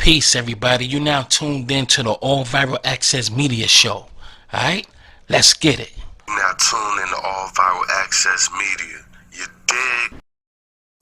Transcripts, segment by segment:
Peace, everybody. You now tuned in to the All Viral Access Media Show. Alright? Let's get it. Now tuned in to All Viral Access Media. You dig?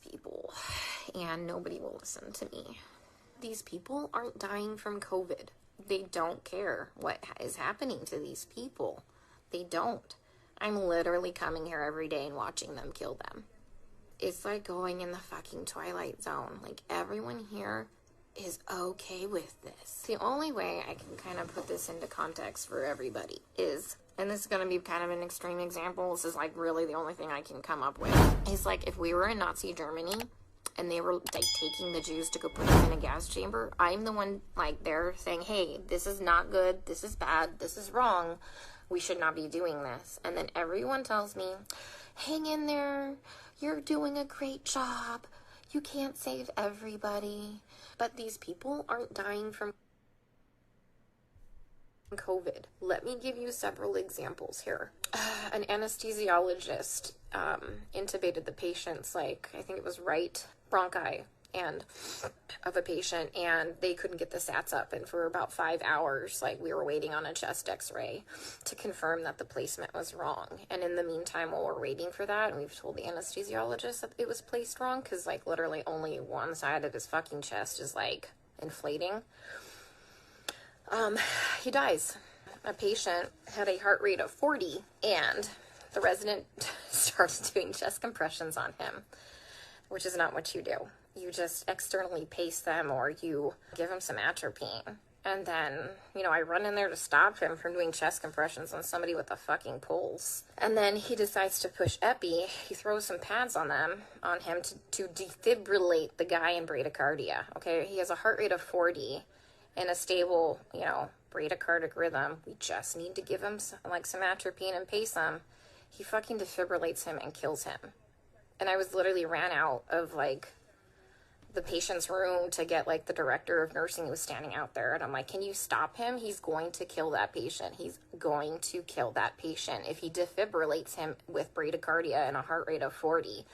People, and nobody will listen to me. These people aren't dying from COVID. They don't care what is happening to these people. They don't. I'm literally coming here every day and watching them kill them. It's like going in the fucking Twilight Zone. Like, everyone here is okay with this. The only way I can kind of put this into context for everybody is, and this is going to be kind of an extreme example, this is like really the only thing I can come up with, is like if we were in Nazi Germany and they were like taking the Jews to go put them in a gas chamber, I'm the one like there saying, hey, this is not good, this is bad, this is wrong, we should not be doing this. And then everyone tells me, hang in there, you're doing a great job, you can't save everybody. But these people aren't dying from COVID. Let me give you several examples here. An anesthesiologist intubated the patient's, like, I think it was right bronchi and of a patient, and they couldn't get the sats up, and for about 5 hours, like, we were waiting on a chest x-ray to confirm that the placement was wrong. And in the meantime, while we're waiting for that, and we've told the anesthesiologist that it was placed wrong, because like literally only one side of his fucking chest is like inflating, he dies. A patient had a heart rate of 40, and the resident starts doing chest compressions on him, which is not what you do. You just externally pace them, or you give him some atropine. And then, you know, I run in there to stop him from doing chest compressions on somebody with a fucking pulse. And then he decides to push epi. He throws some pads on him to defibrillate the guy in bradycardia. Okay, he has a heart rate of 40 and a stable, you know, bradycardic rhythm. We just need to give him some atropine and pace him. He fucking defibrillates him and kills him. And I was literally ran out of like the patient's room to get like the director of nursing who was standing out there, and I'm like, can you stop him? He's going to kill that patient. He's going to kill that patient if he defibrillates him with bradycardia and a heart rate of 40.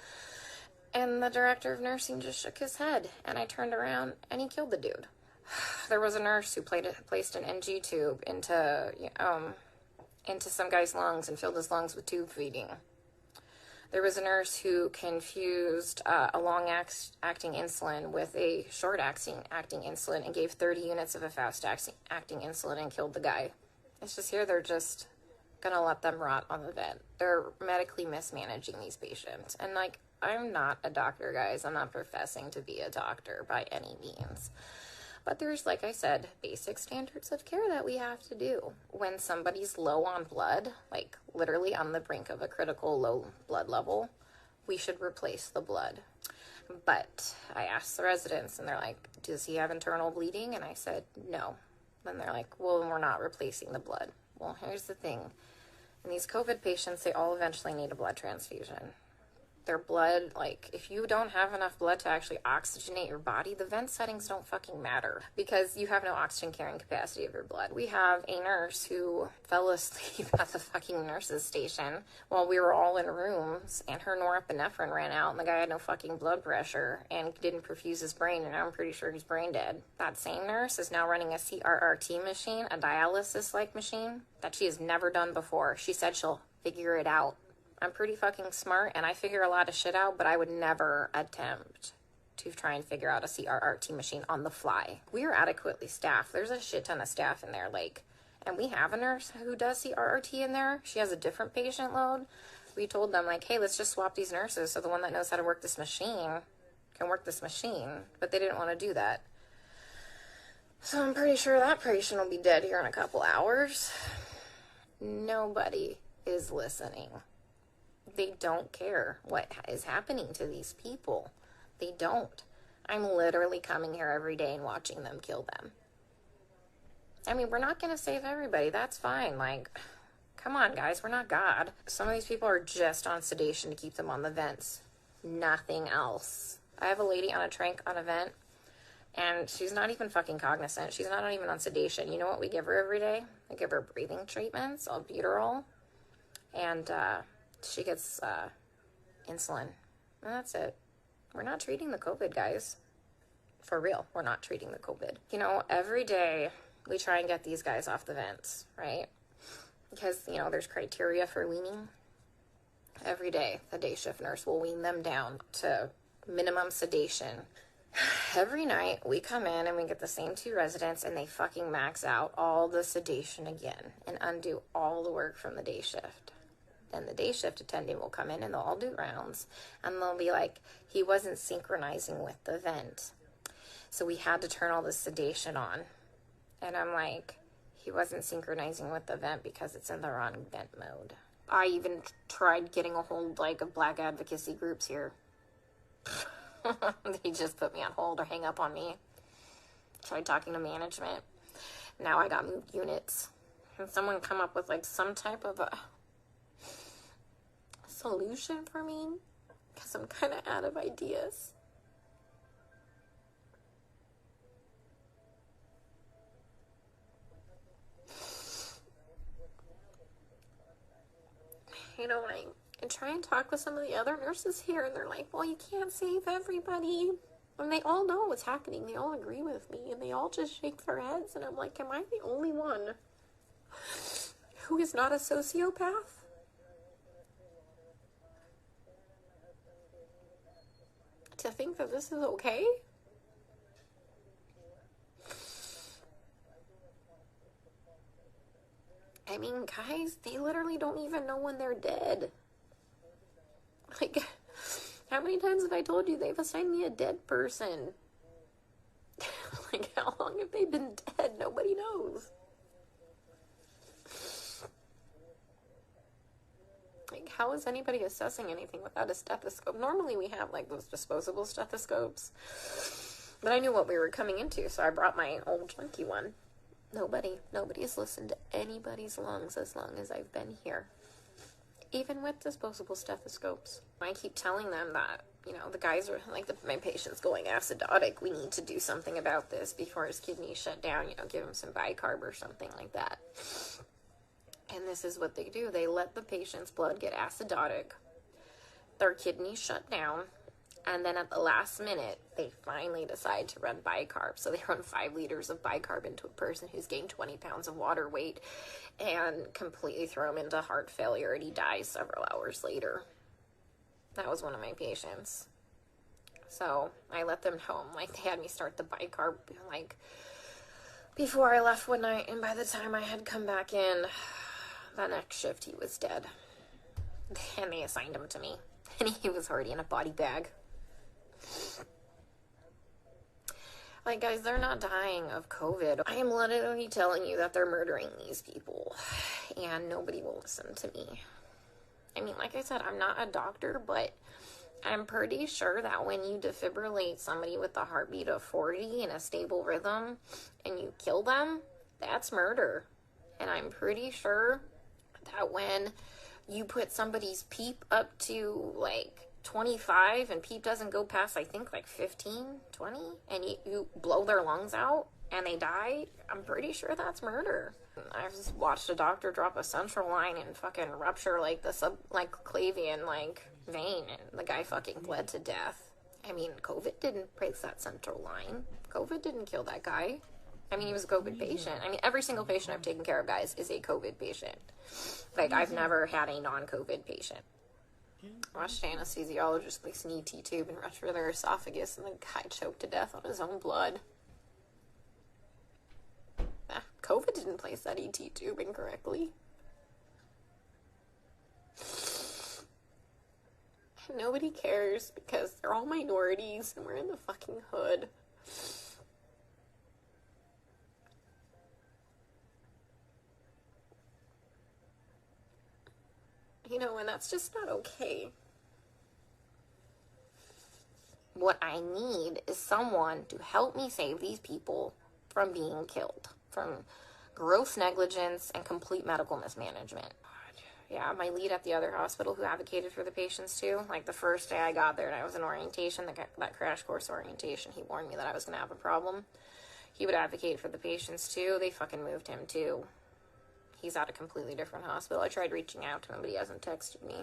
And the director of nursing just shook his head, and I turned around and he killed the dude. There was a nurse who placed an NG tube into some guy's lungs and filled his lungs with tube feeding. There was a nurse who confused a long-acting insulin with a short-acting insulin and gave 30 units of a fast-acting insulin and killed the guy. It's just here they're just going to let them rot on the vent. They're medically mismanaging these patients. And, like, I'm not a doctor, guys. I'm not professing to be a doctor by any means. But there's, like I said, basic standards of care that we have to do. When somebody's low on blood, like literally on the brink of a critical low blood level, we should replace the blood. But I asked the residents, and they're like, does he have internal bleeding? And I said, no. Then they're like, well, then we're not replacing the blood. Well, here's the thing. In these COVID patients, they all eventually need a blood transfusion. Their blood, like, if you don't have enough blood to actually oxygenate your body, the vent settings don't fucking matter because you have no oxygen carrying capacity of your blood. We have a nurse who fell asleep at the fucking nurse's station while we were all in rooms, and her norepinephrine ran out, and the guy had no fucking blood pressure and didn't perfuse his brain, and I'm pretty sure he's brain dead. That same nurse is now running a CRRT machine, a dialysis-like machine, that she has never done before. She said she'll figure it out. I'm pretty fucking smart, and I figure a lot of shit out, but I would never attempt to try and figure out a CRRT machine on the fly. We are adequately staffed. There's a shit ton of staff in there, like, and we have a nurse who does CRRT in there. She has a different patient load. We told them, like, hey, let's just swap these nurses so the one that knows how to work this machine can work this machine, but they didn't want to do that. So I'm pretty sure that patient will be dead here in a couple hours. Nobody is listening. They don't care what is happening to these people. They don't. I'm literally coming here every day and watching them kill them. I mean, we're not going to save everybody. That's fine. Like, come on, guys. We're not God. Some of these people are just on sedation to keep them on the vents. Nothing else. I have a lady on a trank on a vent, and she's not even fucking cognizant. She's not even on sedation. You know what we give her every day? We give her breathing treatments, albuterol, and she gets insulin. And that's it. We're not treating the COVID, guys. For real, we're not treating the COVID. You know, every day we try and get these guys off the vents, right? Because, you know, there's criteria for weaning. Every day, the day shift nurse will wean them down to minimum sedation. Every night, we come in and we get the same 2 residents, and they fucking max out all the sedation again and undo all the work from the day shift. Then the day shift attendant will come in and they'll all do rounds, and they'll be like, he wasn't synchronizing with the vent, so we had to turn all the sedation on. And I'm like, he wasn't synchronizing with the vent because it's in the wrong vent mode. I even tried getting a hold, like, of black advocacy groups here. They just put me on hold or hang up on me. Tried talking to management. Now I got moved units. Can someone come up with, like, some type of a solution for me? Because I'm kind of out of ideas. You know, I try and talk with some of the other nurses here, and they're like, well, you can't save everybody. And they all know what's happening. They all agree with me, and they all just shake their heads. And I'm like, am I the only one who is not a sociopath? To think that this is okay? I mean, guys, they literally don't even know when they're dead. Like, how many times have I told you they've assigned me a dead person? Like, how long have they been dead? Nobody knows. Like, how is anybody assessing anything without a stethoscope? Normally we have, like, those disposable stethoscopes. But I knew what we were coming into, so I brought my old junky one. Nobody's listened to anybody's lungs as long as I've been here. Even with disposable stethoscopes. I keep telling them that, you know, the guys are, like, my patient's going acidotic. We need to do something about this before his kidneys shut down. You know, give him some bicarb or something like that. And this is what they do. They let the patient's blood get acidotic. Their kidneys shut down. And then at the last minute, they finally decide to run bicarb. So they run 5 liters of bicarb into a person who's gained 20 pounds of water weight and completely throw him into heart failure, and he dies several hours later. That was one of my patients. So I let them know. Like, they had me start the bicarb, like, before I left one night. And by the time I had come back in, the next shift, he was dead. And they assigned him to me. And he was already in a body bag. Like, guys, they're not dying of COVID. I am literally telling you that they're murdering these people, and nobody will listen to me. I mean, like I said, I'm not a doctor, but I'm pretty sure that when you defibrillate somebody with a heartbeat of 40 in a stable rhythm and you kill them, that's murder. And I'm pretty sure that when you put somebody's PEEP up to, like, 25 and PEEP doesn't go past, I think, like 15, 20, and you blow their lungs out and they die, I'm pretty sure that's murder. I just watched a doctor drop a central line and fucking rupture, like, the subclavian, like, vein, and the guy fucking bled to death. I mean, COVID didn't break that central line. COVID didn't kill that guy. I mean, he was a COVID patient. I mean, every single patient I've taken care of, guys, is a COVID patient. Like, I've never had a non-COVID patient. I watched an anesthesiologist place an ET tube and rush for their esophagus, and the guy choked to death on his own blood. COVID didn't place that ET tube incorrectly. Nobody cares because they're all minorities and we're in the fucking hood. You know, and that's just not okay. What I need is someone to help me save these people from being killed, from gross negligence and complete medical mismanagement. Yeah, my lead at the other hospital who advocated for the patients too, like the first day I got there and I was in orientation, that crash course orientation, he warned me that I was going to have a problem. He would advocate for the patients too. They fucking moved him too. He's at a completely different hospital. I tried reaching out to him, but he hasn't texted me.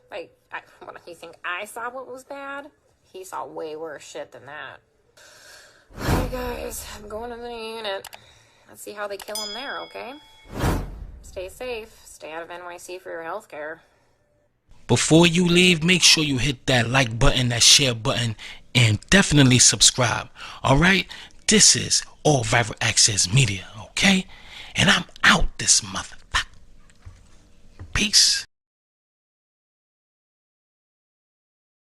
Like, what, you think I saw what was bad? He saw way worse shit than that. Alright guys, I'm going to the unit. Let's see how they kill him there, okay? Stay safe. Stay out of NYC for your healthcare. Before you leave, make sure you hit that like button, that share button, and definitely subscribe. Alright? This is All Viral Access Media, okay? And I'm out this motherfucker. Peace.